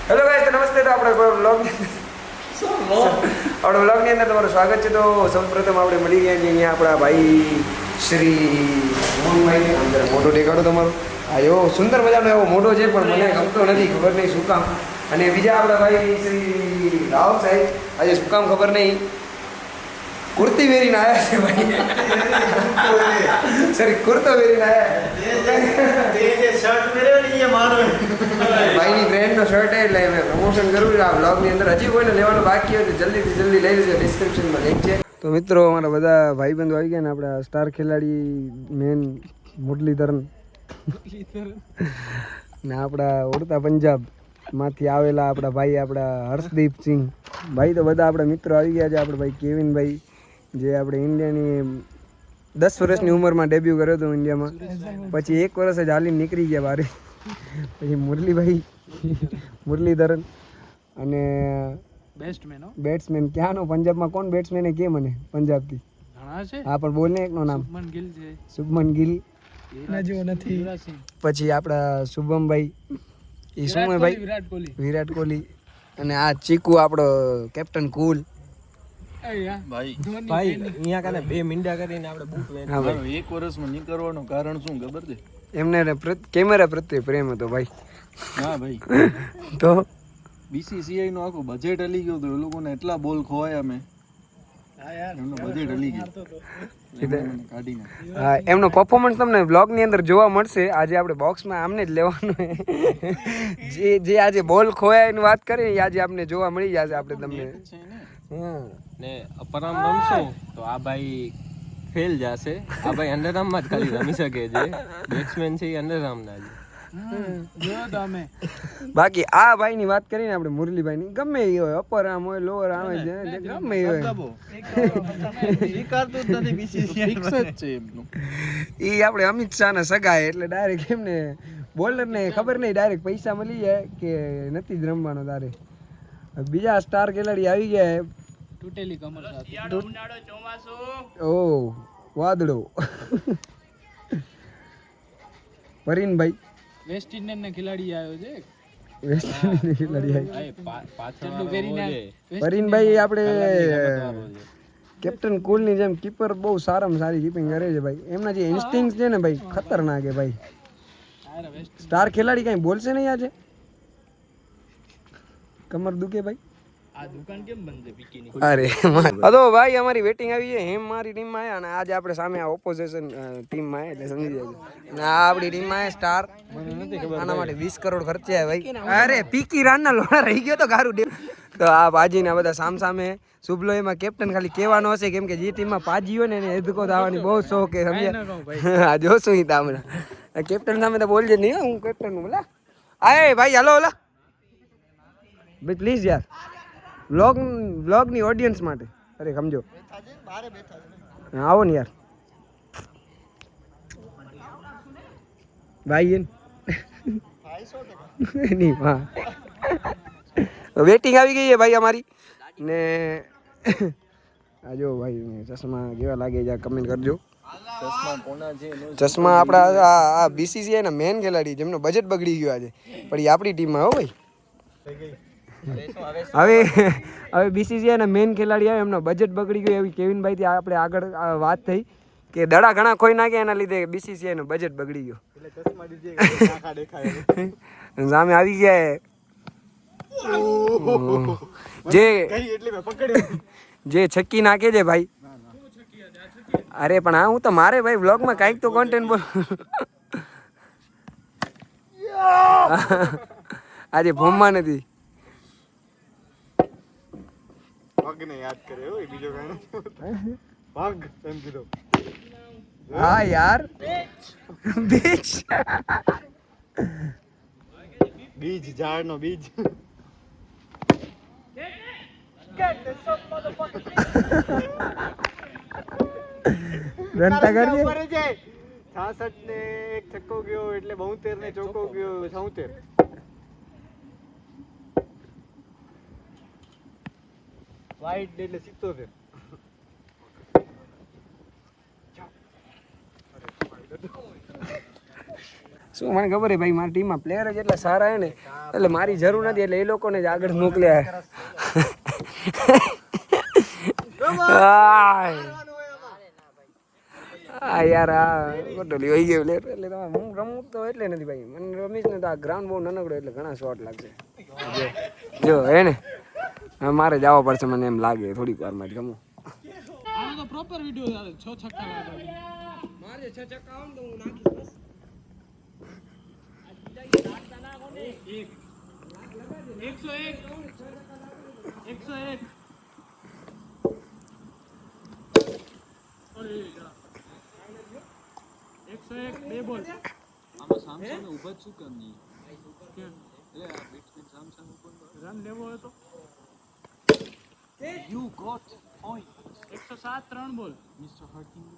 Hello guys, નમસ્તે. તો આપણે વ્લોગની અંદર તમારું સ્વાગત છે. તો સૌપ્રથમ આપણે મળી ગયા છીએ અહીંયા આપણા ભાઈ શ્રી મોહનભાઈ. અંદર મોઢો દેખાડો તમારો. હા, એવો સુંદર મજાનો એવો મોઢો છે, પણ મને ગમતો નથી, ખબર નહીં શું કામ. અને બીજા આપણા ભાઈ શ્રી રાવ સાહેબ, આજે શું કામ ખબર નહીં, કુર્તી વેરીને આવ્યા છે ભાઈ. સરી, કુર્તો વેરીને આવ્યા. ભાઈની બ્રેન્ડનો શર્ટ એટલે મેં પ્રમોશન કર્યું આ બ્લોગની અંદર. હજી કોઈને લેવાનું બાકી હોય તો જલ્દીથી જલ્દી લઈ લેજો, ડિસ્ક્રિપ્શનમાં લિંક છે. તો મિત્રો, અમારા બધા ભાઈબંધો આવી ગયા ને આપણા સ્ટાર ખેલાડી મેન મુરલીધરન ને આપણા ઉડતા પંજાબમાંથી આવેલા આપણા ભાઈ આપણા હર્ષદીપસિંહ ભાઈ. તો બધા આપણા મિત્રો આવી ગયા છે. આપણે ભાઈ કેવિનભાઈ, જે આપણે ઇન્ડિયાની 10 વર્ષની ઉંમરમાં ડેબ્યુ કર્યો હતો ઇન્ડિયામાં, પછી 1 વર્ષ જ હાલીને નીકળી ગયા બહાર. પછી મુરલીધરન અને બેટ્સમેન ક્યાંનો પંજાબમાં કોણ બેટ્સમેન કે મને પંજાબથી હા, પણ બોલને એકનું નામ શુભમન ગિલ. પછી આપણા શુભમભાઈ, એ શું હે ભાઈ, વિરાટ કોહલી. અને આ ચીકુ આપણો કેપ્ટન કુલ ભાઈ. અહીંયા કાને 2 મીંડા કરીને આપણે બૂટ વેચ. હા ભાઈ, 1 વર્ષમાં નીકળવાનું કારણ શું ખબર છે? એમને કેમેરા પ્રત્યે પ્રેમ હતો ભાઈ. હા ભાઈ. તો બીસીસીઆઈ નું આખું બજેટ હલી ગયું હતું. એ લોકોને એટલા બોલ ખોવાયા મેં. હા યાર, એમનો બજેટ હલી ગયું. હા, એમનો પરફોર્મન્સ તમને બ્લોગની અંદર જોવા મળશે. આજે આપણે બોક્સમાં આમને જ લેવાનું જે આજે બોલ ખોયા એની વાત કરીએ, આજે આપણે જોવા મળી જશે આપણે તમને. હા ને અપરામ રમશું તો આ ભાઈ ફેલ જશે. આ ભાઈ અંડરઆર્મમાં જ ખાલી રમી શકે છે. બેટ્સમેન છે એ અંડરઆર્મના છે. બાકી આ ભાઈ ની વાત કરીને આપણે મુરલીભાઈ ની, ગમે એ હોય, અપર આર્મ હોય, લોઅર આર્મ હોય, ગમે એ હોય, એ આપણે અમિત શાહ ના સગાય એટલે ડાયરેક્ટ એમને બોલર ને ખબર નહીં, ડાયરેક્ટ પૈસા મળી જાય કે નથી જ રમવાનો. તારે બીજા સ્ટાર ખેલાડી આવી ગયા. તૂટેલી કમર સાથે ઉનાળો ચોમાસું, ઓ વાદળો. પરીનભાઈ વેસ્ટ ઇન્ડિયન ના ખેલાડી આવ્યો છે. વેસ્ટ ઇન્ડિયન ખેલાડી આવ્યો પરીનભાઈ. આપણે કેપ્ટન કુલ ની જેમ કીપર બહુ સારામાં સારી કીપિંગ કરે છે ભાઈ. એમના જે ઇન્સ્ટિંગ છે ને ભાઈ, ખતરનાક છે ભાઈ. સ્ટાર ખેલાડી કઈ બોલશે નહીં આજે. કમર દુખે ભાઈ. આ દુકાન કેમ બંધ છે પીકીની? અરે હલો ભાઈ, અમારી વેટિંગ આવી છે. હેમ મારી ટીમમાં આવ્યા અને આજે આપણે સામે આ ઓપોઝિશન ટીમમાં આવ્યા એટલે સમજી જાય. અને આ આપણી ટીમમાં આવ્યા સ્ટાર. આના માટે 20 કરોડ ખર્ચ્યા ભાઈ. અરે પીકી રાનના લોડા રહી ગયો તો ગારું. તો આ પાજીના બધા સામે શુભલો એમાં કેપ્ટન ખાલી કહેવાનો હશે, કેમ કે જે ટીમમાં પાજી હોય ને એને હેદકો થવાની બહુ શોખ છે, સમજ્યા? હા, જોશું ઈ તામણા કેપ્ટન સામે તો બોલજે નહીં. હું કેપ્ટન હું બોલા. આય ભાઈ, હાલો ઓલા ભાઈ પ્લીઝ યાર, વ્લોગની ઓડિયન્સ માટે. અરે સમજો, આવો ને યાર ભાઈ. નહીં હા, વેટિંગ આવી ગઈ છે ભાઈ અમારી. ને આ જો ભાઈ ચશ્મા કેવા લાગે છે કમેન્ટ કરજો. ચશ્મા આપણા આ બીસીસીઆઈ ના મેન ખેલાડી જેમનો બજેટ બગડી ગયો આજે, પણ એ આપણી ટીમમાં હો ભાઈ. હવે બીસીસીઆઈ ના મેન ખેલાડી આવે, એમનો બજેટ બગડી ગયો એવી કેવિનભાઈ થી આપણે આગળ વાત થઈ કે દડા ઘણા ખોઈ નાખ્યા, એના લીધે બીસીસીઆઈ નો બજેટ બગડી ગયો. સામે આવી ગયા જે છક્કી નાખે છે ભાઈ. અરે પણ હા, હું તો મારે ભાઈ વ્લોગમાં કાંઈક તો કોન્ટેન્ટ બોલ. આજે ભૂમમાં નથી. યાદ કરે બીજો પગ એમ કીધો. હા યાર, બીજ ઝાડ નો બીજ. રનતા કરજે. 66 ને 1 છક્કો ગયો એટલે 72 ને ચોકો ગયો 76. વાઈટ એટલે 77. શું મને ખબર છે ભાઈ મારી ટીમમાં પ્લેયર જ એટલા સારા હે ને એટલે મારી જરૂર નથી એટલે એ લોકોને જ આગળ મોકલ્યા હા યાર આ ગોટલી વહી ગયો એટલે તમે હું રમું તો એટલે નથી ભાઈ મને રમીશ ને તો આ ગ્રાઉન્ડ બહુ નાનકડો એટલે ઘણા શોર્ટ લાગશે જો હે ને હવે મારે જવા પડશે મને એમ લાગે થોડીક વારમાં જ ગમું આનો તો પ્રોપર વિડિયો આવે 6 છક્કા લાગે મારે 6 છક્કા આવ તો હું નાખીશ બસ 101 બે બોલ આમાં સામસામે ઊભા જ શું કેમ નહીં એટલે આ બેટ્સમેન સામસામે રન લેવો હોય તો યુ ગોટ પોઈન્ટ 107 3 બોલ મિસ્ટર હર્ટિંગ